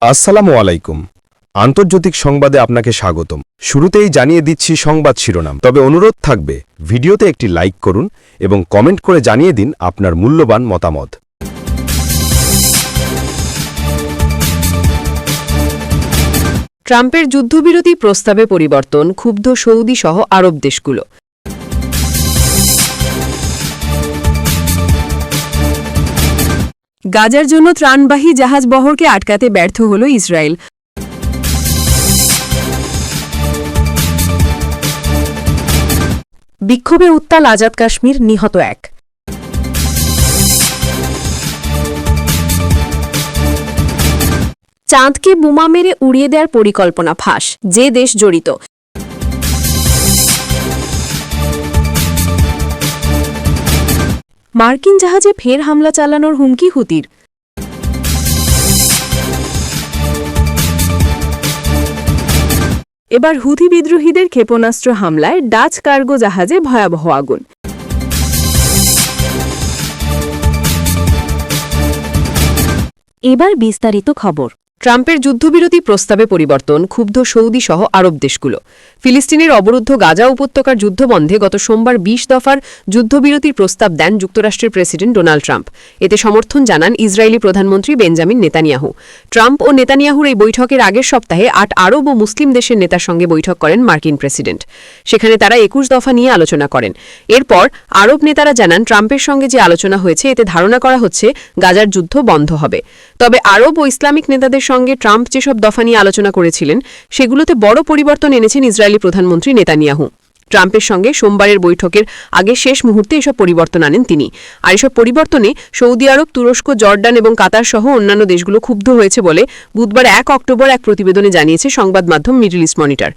আসসালামু আলাইকুম। আন্তর্জাতিক সংবাদে আপনাকে স্বাগতম। শুরুতেই জানিয়ে দিচ্ছি সংবাদ শিরোনাম, তবে অনুরোধ থাকবে ভিডিওতে একটি লাইক করুন এবং কমেন্ট করে জানিয়ে দিন আপনার মূল্যবান মতামত। ট্রাম্পের যুদ্ধবিরতি প্রস্তাবে পরিবর্তন, ক্ষুব্ধ সৌদি সহ আরব দেশগুলো। গাজার জন্য ত্রাণবাহী জাহাজ বহরকে আটকাতে ব্যর্থ হল ইসরায়েল। বিক্ষোভে উত্তাল আজাদ কাশ্মীর, নিহত এক। চাঁদকে বোমা মেরে উড়িয়ে দেওয়ার পরিকল্পনা ফাঁস, যে দেশ জড়িত। মার্কিন জাহাজে ফের হামলা চালানোর হুমকি হুতির। এবার হুথি বিদ্রোহীদের ক্ষেপণাস্ত্র হামলায় ডাচ কার্গো জাহাজে ভয়াবহ আগুন। এবার বিস্তারিত খবর। ট্রাম্পের যুদ্ধবিরতি প্রস্তাবে পরিবর্তন, ক্ষুব্ধ সৌদি সহ আরব দেশগুলো। ফিলিস্তিনের অবরুদ্ধ গাজা উপত্যকার যুদ্ধবন্ধে গত সোমবার ২০ দফার যুদ্ধবিরতির প্রস্তাব দেন যুক্তরাষ্ট্রের প্রেসিডেন্ট ডোনাল্ড ট্রাম্প। এতে সমর্থন জানান ইসরায়েলি প্রধানমন্ত্রী বেঞ্জামিন নেতানিয়াহু। ট্রাম্প ও নেতানিয়াহুর এই বৈঠকের আগের সপ্তাহে ৮ আরব ও মুসলিম দেশের নেতার সঙ্গে বৈঠক করেন মার্কিন প্রেসিডেন্ট। সেখানে তারা ২১ দফা নিয়ে আলোচনা করেন। এরপর আরব নেতারা জানান ট্রাম্পের সঙ্গে যে আলোচনা হয়েছে এতে ধারণা করা হচ্ছে গাজার যুদ্ধ বন্ধ হবে। তবে আরব ও ইসলামিক নেতাদের সঙ্গে ট্রাম্প যেসব দফা নিয়ে আলোচনা করেছিলেন সেগুলোতে বড় পরিবর্তন এনেছেন ইসরায়েলি প্রধানমন্ত্রী নেতানিয়াহু। ট্রাম্পের সঙ্গে সোমবারের বৈঠকের আগে শেষ মুহূর্তে এসব পরিবর্তন আনেন তিনি। আর এসব পরিবর্তনে সৌদি আরব, তুরস্ক, জর্ডান এবং কাতার সহ অন্যান্য দেশগুলো ক্ষুব্ধ হয়েছে বলে বুধবার ১ অক্টোবর এক প্রতিবেদনে জানিয়েছে সংবাদ মাধ্যম মিডল ইস্ট মনিটর।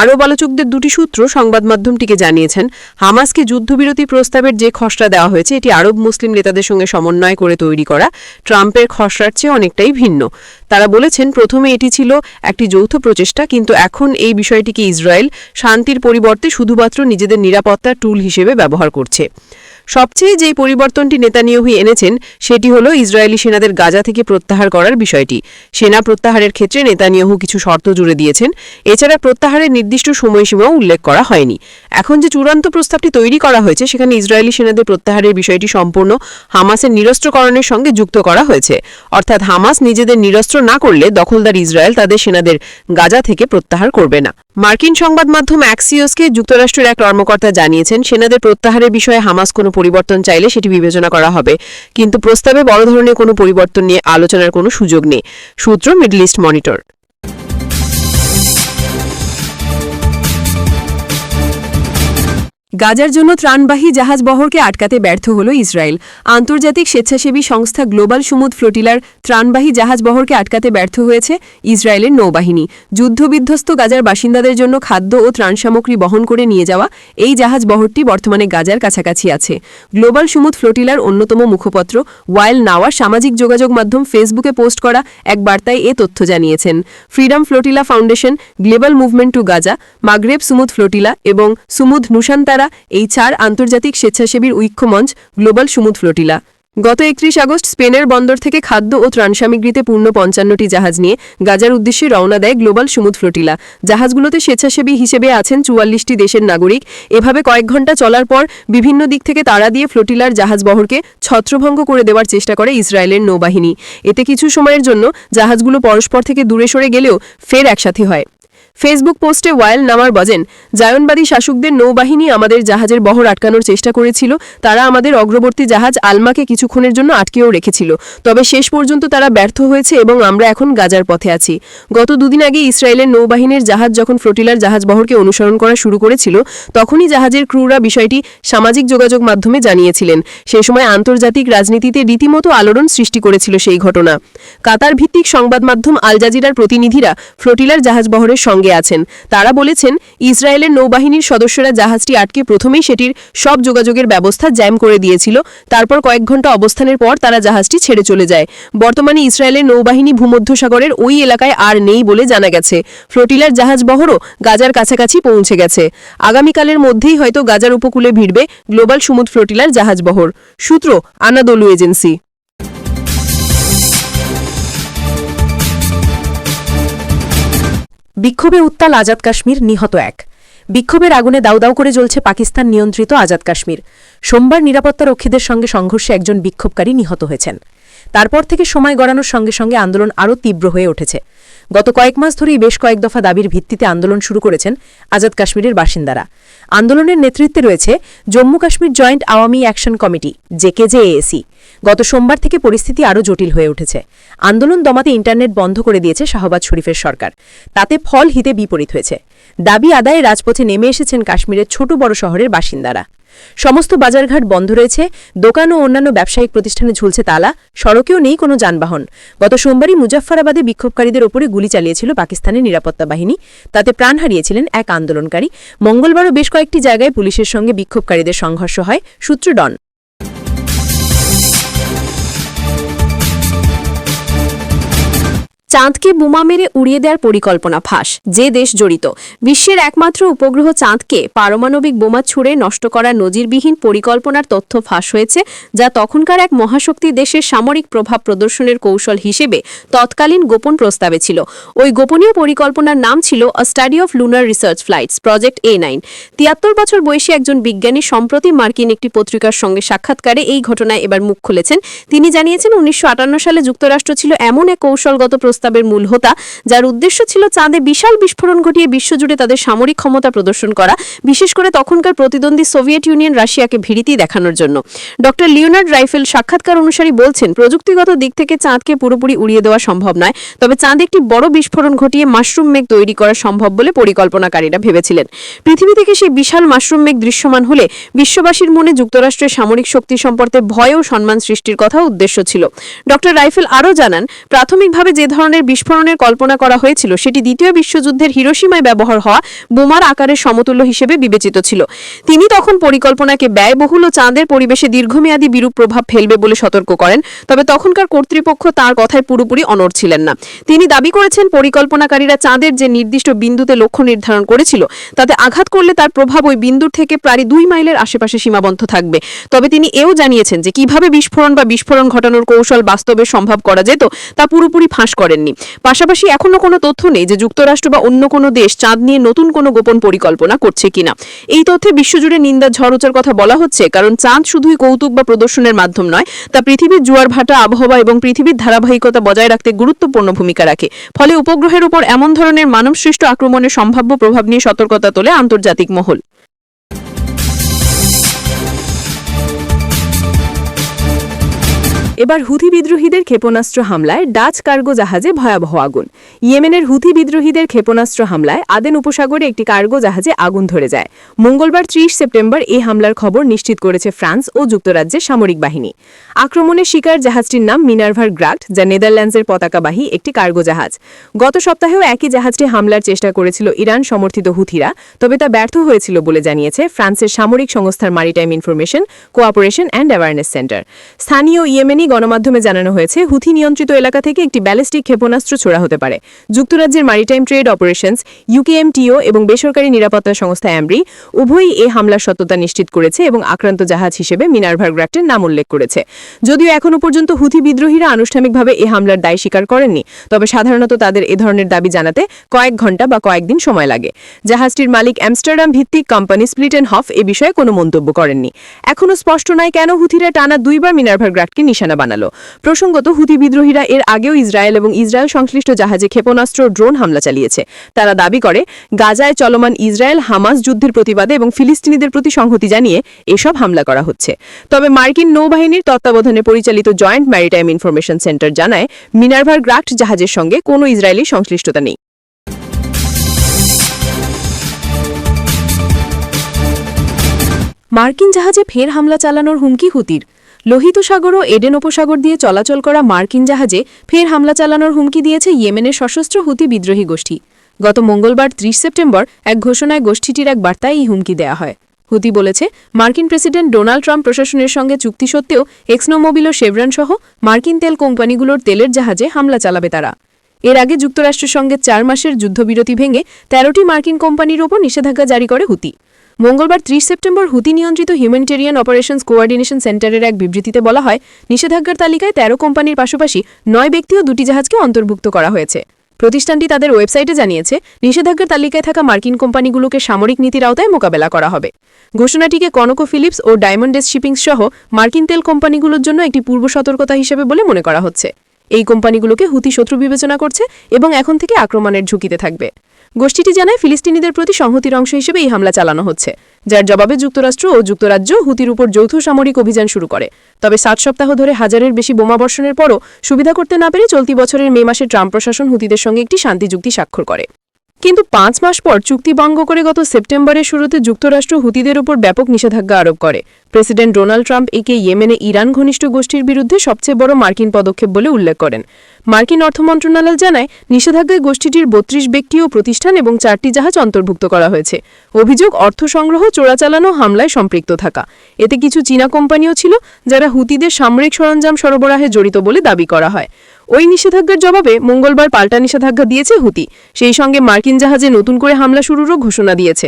আরব আলোচকদের দুটি সূত্র সংবাদ মাধ্যমটিকে জানিয়েছেন, হামাসকে যুদ্ধবিরতি প্রস্তাবের যে খসড়া দেওয়া হয়েছে এটি আরব মুসলিম নেতাদের সঙ্গে সমন্বয় করে তৈরি করা ট্রাম্পের খসড়ার চেয়ে অনেকটাই ভিন্ন। তারা বলেছেন, প্রথমে এটি ছিল একটি যৌথ প্রচেষ্টা, কিন্তু এখন এই বিষয়টিকে ইসরায়েল শান্তির পরিবর্তে শুধুমাত্র নিজেদের নিরাপত্তার টুল হিসেবে ব্যবহার করছে। সবচেয়ে যে পরিবর্তনটি নেতানিয়াহু এনেছেন সেটি হল ইসরায়েলি সেনাদের গাজা থেকে প্রত্যাহার করার বিষয়টি। সেনা প্রত্যাহারের ক্ষেত্রে নেতানিয়াহু কিছু শর্ত জুড়ে দিয়েছেন। এছাড়া প্রত্যাহারের নির্দিষ্ট সময়সীমাও উল্লেখ করা হয়নি। এখন যে চূড়ান্ত প্রস্তাবটি তৈরি করা হয়েছে সেখানে ইসরায়েলি সেনাদের প্রত্যাহারের বিষয়টি সম্পূর্ণ হামাসের নিরস্ত্রকরণের সঙ্গে যুক্ত করা হয়েছে। অর্থাৎ হামাস নিজেদের নিরস্ত্র না করলে দখলদার ইসরায়েল তাদের সেনাদের গাজা থেকে প্রত্যাহার করবে না। মার্কিন সংবাদ মাধ্যম অ্যাক্সিওসকে যুক্তরাষ্ট্রের এক কর্মকর্তা জানিয়েছেন, সেনাদের প্রত্যাহারের বিষয়ে হামাস কোনো পরিবর্তন চাইলে সেটি বিবেচনা করা হবে, কিন্তু প্রস্তাবে বড় ধরনের কোনো পরিবর্তন নিয়ে আলোচনার কোনো সুযোগ নেই। সূত্র মিডল ইস্ট মনিটর। গাজার জন্য ত্রাণবাহী জাহাজ বহরকে আটকাতে ব্যর্থ হল ইসরায়েল। আন্তর্জাতিক স্বেচ্ছাসেবী সংস্থা গ্লোবাল সমুদ ফ্লোটিলার ত্রাণবাহী জাহাজ বহরকে আটকাতে ব্যর্থ হয়েছে ইসরায়েলের নৌবাহিনী। যুদ্ধবিধ্বস্ত গাজার বাসিন্দাদের জন্য খাদ্য ও ত্রাণ সামগ্রী বহন করে নিয়ে যাওয়া এই জাহাজ বহরটি বর্তমানে গাজার কাছাকাছি আছে। গ্লোবাল সমুদ ফ্লোটিলার অন্যতম মুখপত্র ওয়াইল নাওয়া সামাজিক যোগাযোগ মাধ্যম ফেসবুকে পোস্ট করা এক বার্তায় এ তথ্য জানিয়েছেন। Freedom flotilla foundation, global movement two Gaza, মাগরেব Sumud flotilla এবং সুমুদ নুসান্তারা এই ৪ আন্তর্জাতিক স্বেচ্ছাসেবীর ঐক্যমঞ্চ গ্লোবাল সমুদ ফ্লোটিলা। গত ৩১ আগস্ট স্পেনের বন্দর থেকে খাদ্য ও ত্রাণ সামগ্রীতে পূর্ণ ৫৫টি জাহাজ নিয়ে গাজার উদ্দেশ্যে রওনা দেয় গ্লোবাল সমুদ ফ্লোটিলা। জাহাজগুলোতে স্বেচ্ছাসেবী হিসেবে আছেন ৪৪টি দেশের নাগরিক। এভাবে কয়েক ঘণ্টা চলার পর বিভিন্ন দিক থেকে তাড়া দিয়ে ফ্লোটিলার জাহাজ বহরকে ছত্রভঙ্গ করে দেওয়ার চেষ্টা করে ইসরায়েলের নৌবাহিনী। এতে কিছু সময়ের জন্য জাহাজগুলো পরস্পর থেকে দূরে সরে গেলেও ফের একসাথে হয়। ফেসবুক পোস্টে ওয়াইল নামার বলেন, জায়নবাদী শাসকদের নৌবাহিনী আমাদের জাহাজের বহর আটকানোর চেষ্টা করেছিল। তারা আমাদের অগ্রবর্তী জাহাজ আলমাকে কিছুক্ষণের জন্য আটকেও রেখেছিল, তবে শেষ পর্যন্ত তারা ব্যর্থ হয়েছে এবং আমরা এখন গাজার পথে আছি। গত দুদিন আগে ইসরায়েলের নৌবাহিনীর জাহাজ যখন ফ্লোটিলার জাহাজ বহরকে অনুসরণ করা শুরু করেছিল তখনই জাহাজের ক্রুরা বিষয়টি সামাজিক যোগাযোগ মাধ্যমে জানিয়েছিলেন। সেই সময় আন্তর্জাতিক রাজনীতিতে রীতিমতো আলোড়ন সৃষ্টি করেছিল সেই ঘটনা। কাতার ভিত্তিক সংবাদ মাধ্যম আল জাজিরার প্রতিনিধিরা ফ্লোটিলার জাহাজ বহরের সঙ্গে আছেন। তারা বলেছেন, ইসরায়েলের নৌবাহিনীর সদস্যরা জাহাজটি আটকে প্রথমেই সেটির সব যোগাযোগের ব্যবস্থা জ্যাম করে দিয়েছিল। তারপর কয়েক ঘণ্টা অবস্থানের পর তারা জাহাজটি ছেড়ে চলে যায়। বর্তমানে ইসরায়েলের নৌবাহিনী ভূমধ্যসাগরের ওই এলাকায় আর নেই বলে জানা গেছে। ফ্লোটিলার জাহাজ বহরও গাজার কাছাকাছি পৌঁছে গেছে। আগামীকালের মধ্যেই হয়তো গাজার উপকূলে ভিড়বে গ্লোবাল সমুদ ফ্লোটিলার জাহাজ বহর। সূত্র আনাদোলু এজেন্সি। বিক্ষোভে উত্তাল আজাদ কাশ্মীর, নিহত এক। বিক্ষোভের আগুনে দাউ দাউ করে জ্বলছে পাকিস্তান নিয়ন্ত্রিত আজাদ কাশ্মীর। সোমবার নিরাপত্তারক্ষীদের সঙ্গে সংঘর্ষে একজন বিক্ষোভকারী নিহত হয়েছেন। তারপর থেকে সময় গড়ানোর সঙ্গে সঙ্গে আন্দোলন আরও তীব্র হয়ে উঠেছে। গত কয়েক মাস ধরেই বেশ কয়েক দফা দাবির ভিত্তিতে আন্দোলন শুরু করেছেন আজাদ কাশ্মীরের বাসিন্দারা। আন্দোলনের নেতৃত্বে রয়েছে Jammu Kashmir joint Awami action committee JKJAC. গত সোমবার থেকে পরিস্থিতি আরও জটিল হয়ে উঠেছে। আন্দোলন দমাতে ইন্টারনেট বন্ধ করে দিয়েছে শাহবাজ শরীফের সরকার। তাতে ফল হিতে বিপরীত হয়েছে। দাবি আদায়ে রাজপথে নেমে এসেছেন কাশ্মীরের ছোট বড় শহরের বাসিন্দারা। সমস্ত বাজারঘাট বন্ধ রয়েছে, দোকান ও অন্যান্য ব্যবসায়িক প্রতিষ্ঠানে ঝুলছে তালা, সড়কেও নেই কোনো যানবাহন। গত সোমবারই মুজাফফরাবাদে বিক্ষোভকারীদের ওপরে গুলি চালিয়েছিল পাকিস্তানের নিরাপত্তা বাহিনী। তাতে প্রাণ হারিয়েছিলেন এক আন্দোলনকারী। মঙ্গলবারও বেশ কয়েকটি জায়গায় পুলিশের সঙ্গে বিক্ষোভকারীদের সংঘর্ষ হয়, সূত্র ডন। চাঁদকে বোমা মেরে উড়িয়ে দেওয়ার পরিকল্পনা ফাঁস, যে দেশ জড়িত। বিশ্বের একমাত্র উপগ্রহ চাঁদকে পারমাণবিক বোমা ছুড়ে নষ্ট করার নজিরবিহীন পরিকল্পনার তথ্য ফাঁস হয়েছে, যা তখনকার এক মহাশক্তি দেশের সামরিক প্রভাব প্রদর্শনের কৌশল হিসেবে তৎকালীন গোপন প্রস্তাবে ছিল। ওই গোপনীয় পরিকল্পনার নাম ছিল a study of lunar research flights, project A9। ৭৩ বছর বয়সী একজন বিজ্ঞানী সম্প্রতি মার্কিন একটি পত্রিকার সঙ্গে সাক্ষাৎকারে এই ঘটনায় এবার মুখ খুলেছেন। তিনি জানিয়েছেন, ১৯৫৮ সালে যুক্তরাষ্ট্র ছিল এমন এক কৌশলগত প্রস্তাবের মূল হোতা, যার উদ্দেশ্য ছিল চাঁদে বিশাল বিস্ফোরণ ঘটিয়ে বিশ্বজুড়ে তাদের সামরিক ক্ষমতা প্রদর্শন করা, বিশেষ করে তখনকার প্রতিদ্বন্দ্বী সোভিয়েত ইউনিয়ন রাশিয়াকে ভীতি দেখানোর জন্য। ডক্টর লিওনার্ড রাইফেল সাক্ষাৎকার অনুসারী বলছেন, প্রযুক্তিগত দিক থেকে চাঁদকে পুরোপুরি উড়িয়ে দেওয়া সম্ভব নয়, তবে চাঁদে একটি বড় বিস্ফোরণ ঘটিয়ে মাশরুম মেঘ তৈরি করা সম্ভব বলে পরিকল্পনাকারীরা ভেবেছিলেন। পৃথিবী থেকে সেই বিশাল মাশরুম মেঘ দৃশ্যমান হলে বিশ্ববাসীর মনে যুক্তরাষ্ট্রের সামরিক শক্তি সম্পর্কে ভয় ও সম্মান সৃষ্টির কথা উদ্দেশ্য ছিল। ডক্টর রাইফেল আরও জানান, প্রাথমিকভাবে যে ধরনের বিস্ফোরণের কল্পনা করা হয়েছিল সেটি দ্বিতীয় বিশ্বযুদ্ধের হিরোশিমায় ব্যবহার হওয়া বোমার আকারের সমতুল্য হিসেবে বিবেচিত ছিল। তিনি তখন পরিকল্পনাকে ব্যয়বহুল ও চাঁদের পরিবেশে দীর্ঘমেয়াদী বিরূপ প্রভাব ফেলবে বলে সতর্ক করেন, তবে তখনকার কর্তৃপক্ষ তার কথায় পুরোপুরি অনড় ছিলেন না। তিনি দাবি করেছেন, পরিকল্পনাকারীরা চাঁদের যে নির্দিষ্ট বিন্দুতে লক্ষ্য নির্ধারণ করেছিল তাতে আঘাত করলে তার প্রভাব ওই বিন্দুর থেকে প্রায় ২ মাইলের আশেপাশে সীমাবদ্ধ থাকবে। তবে তিনি এও জানিয়েছেন যে কিভাবে বিস্ফোরণ বা বিস্ফোরণ ঘটানোর কৌশল বাস্তবে সম্ভব করা যেত তা পুরোপুরি ফাঁস করেননি। পাশাপাশি এখনো কোনো তথ্য নেই যে যুক্তরাষ্ট্র বা অন্য কোনো দেশ চাঁদ নিয়ে নতুন কোনো গোপন পরিকল্পনা করছে কিনা। এই তথ্যে বিশ্বজুড়ে নিন্দার ঝড় ওঠার কথা বলা হচ্ছে, কারণ চাঁদ শুধুই কৌতুক বা প্রদর্শনের মাধ্যম নয়, তা পৃথিবীর জোয়ার ভাটা, আবহাওয়া এবং পৃথিবীর ধারাবাহিকতা বজায় রাখতে গুরুত্বপূর্ণ ভূমিকা রাখে। ফলে উপগ্রহের উপর এমন ধরনের মানবসৃষ্ট আক্রমণের সম্ভাব্য প্রভাব নিয়ে সতর্কতা তোলে আন্তর্জাতিক মহল। এবার হুথি বিদ্রোহীদের ক্ষেপণাস্ত্র হামলায় ডাচ কার্গো জাহাজে ভয়াবহ আগুন। ইয়েমেনের হুথি বিদ্রোহীদের ক্ষেপণাস্ত্র হামলায় আদেন উপসাগরে একটি কার্গো জাহাজে আগুন ধরে যায়। মঙ্গলবার ৩০ সেপ্টেম্বর এই হামলার খবর নিশ্চিত করেছে ফ্রান্স ও যুক্তরাজ্যের সামরিক বাহিনী। আক্রমণের শিকার জাহাজটির নাম মিনার্ভার গ্রাক্ট, যা নেদারল্যান্ডসের পতাকাবাহী একটি কার্গো জাহাজ। গত সপ্তাহেও একই জাহাজটি হামলার চেষ্টা করেছিল ইরান সমর্থিত হুথিরা, তবে তা ব্যর্থ হয়েছিল বলে জানিয়েছে ফ্রান্সের সামরিক সংস্থার maritime information cooperation and awareness centre. স্থানীয় ইয়েমেনি গণমাধ্যমে জানানো হয়েছে, হুথি নিয়ন্ত্রিত এলাকা থেকে একটি ব্যালিস্টিক ক্ষেপণাস্ত্র ছোড়া হতে পারে। যুক্তরাজ্যের মারিটাইম ট্রেড অপারেশনস ইউকেএমটিও এবং বেসরকারি নিরাপত্তা সংস্থা অ্যামব্রি উভয়ই এই হামলার সত্যতা নিশ্চিত করেছে এবং আক্রান্ত জাহাজ হিসেবে মিনার্ভার গ্রাক্টের নাম উল্লেখ করেছে। যদিও এখনো পর্যন্ত হুথি বিদ্রোহীরা আনুষ্ঠানিকভাবে এই হামলার দায় স্বীকার করেননি, তবে সাধারণত তাদের এ ধরনের দাবি জানাতে কয়েক ঘণ্টা বা কয়েকদিন সময় লাগে। জাহাজটির মালিক আমস্টারডাম ভিত্তিক কোম্পানি স্প্লিটেনহফ এ বিষয়ে কোনো মন্তব্য করেননি। এখনো স্পষ্ট নয় কেন হুথিরা টানা ২ বার মিনার্ভার গ্রাক্টকে নিশানা বানালো। প্রসঙ্গত, হুথি বিদ্রোহীরা এর আগেও ইসরায়েল এবং ইসরায়েল সংশ্লিষ্ট জাহাজে ক্ষেপণাস্ত্র ড্রোন হামলা চালিয়েছে। তারা দাবি করে, গাজায় চলমান ইসরায়েল হামাস যুদ্ধের প্রতিবাদে এবং ফিলিস্তিনিদের প্রতি সংহতি জানিয়ে এসব হামলা করা হচ্ছে। তবে মার্কিন নৌবাহিনীর তত্ত্বাবধানে পরিচালিত জয়েন্ট ম্যারিটাইম ইনফরমেশন সেন্টার জানায়, মিনার্ভার গ্রাক্ট জাহাজের সঙ্গে কোনো ইসরায়েলি সংশ্লিষ্টতা নেই। মার্কিন জাহাজে ফের হামলা চালানোর হুমকি হুতির। লোহিত সাগর ও এডেন উপসাগর দিয়ে চলাচল করা মার্কিন জাহাজে ফের হামলা চালানোর হুমকি দিয়েছে ইয়েমেনের সশস্ত্র হুতি বিদ্রোহী গোষ্ঠী। গত মঙ্গলবার ৩০ সেপ্টেম্বর এক ঘোষণায় গোষ্ঠীটির এক বার্তায় এই হুমকি দেয়া হয়। হুতি বলেছে, মার্কিন প্রেসিডেন্ট ডোনাল্ড ট্রাম্প প্রশাসনের সঙ্গে চুক্তি সত্ত্বেও এক্সনোমোবিল ও শেভরন সহ মার্কিন তেল কোম্পানিগুলোর তেলের জাহাজে হামলা চালাবে তারা। এর আগে যুক্তরাষ্ট্রের সঙ্গে ৪ মাসের যুদ্ধবিরতি ভেঙে ১৩টি মার্কিন কোম্পানির ওপর নিষেধাজ্ঞা জারি করে হুতি। মঙ্গলবার ৩০ সেপ্টেম্বর হুতি নিয়ন্ত্রিত হিউম্যানিটেরিয়ান অপারেশনস কোঅর্ডিনেশন সেন্টারের এক বিবৃতিতে বলা হয়, নিষেধাজ্ঞার তালিকায় ১৩ কোম্পানির পাশাপাশি ৯ ব্যক্তি ও ২টি জাহাজকে অন্তর্ভুক্ত করা হয়েছে। প্রতিষ্ঠানটি তাদের ওয়েবসাইটে জানিয়েছে নিষেধাজ্ঞার তালিকায় থাকা মার্কিন কোম্পানিগুলোকে সামরিক নীতির আওতায় মোকাবেলা করা হবে। ঘোষণাটিকে কনকো ফিলিপস ও ডায়মন্ড শিপিং সহ মার্কিন তেল কোম্পানিগুলোর জন্য একটি পূর্ব সতর্কতা হিসেবে বলে মনে করা হচ্ছে। এই কোম্পানিগুলোকে হুতি শত্রু বিবেচনা করছে এবং এখন থেকে আক্রমণের ঝুঁকিতে থাকবে। গোষ্ঠীটি জানায় ফিলিস্তিনিদের প্রতি সংহতির অংশ হিসেবে এই হামলা চালানো হচ্ছে, যার জবাবে যুক্তরাষ্ট্র ও যুক্তরাজ্য হুতির উপর যৌথ সামরিক অভিযান শুরু করে। তবে 7 সপ্তাহ ধরে হাজারের বেশি বোমাবর্ষণের পরও সুবিধা করতে না পেরে চলতি বছরের মে মাসে ট্রাম্প প্রশাসন হুতিদের সঙ্গে একটি শান্তি চুক্তি স্বাক্ষর করে। কিন্তু 5 মাস পর চুক্তি ভঙ্গ করে গত সেপ্টেম্বরের শুরুতে যুক্তরাষ্ট্র হুতিদের উপর ব্যাপক নিষেধাজ্ঞা আরোপ করে। প্রেসিডেন্ট ডোনাল্ড ট্রাম্প একে ইয়েমেনে ইরান ঘনিষ্ঠ গোষ্ঠীর বিরুদ্ধে সবচেয়ে বড় মার্কিন পদক্ষেপ বলে উল্লেখ করেন। মার্কিন অর্থ মন্ত্রণালয় জানায় নিষেধাজ্ঞায় গোষ্ঠীটির 32 ব্যক্তি ও প্রতিষ্ঠান এবং 4টি জাহাজ অন্তর্ভুক্ত করা হয়েছে। অভিযোগ অর্থ সংগ্রহ, চোরাচালানো, হামলায় সম্পৃক্ত থাকা। এতে কিছু চীনা কোম্পানিও ছিল যারা হুতিদের সামরিক সরঞ্জাম সরবরাহে জড়িত বলে দাবি করা হয়। ওই নিষেধাজ্ঞার জবাবে মঙ্গলবার পাল্টা নিষেধাজ্ঞা দিয়েছে হুতি, সেই সঙ্গে মার্কিন জাহাজে নতুন করে হামলা শুরুরও ঘোষণা দিয়েছে।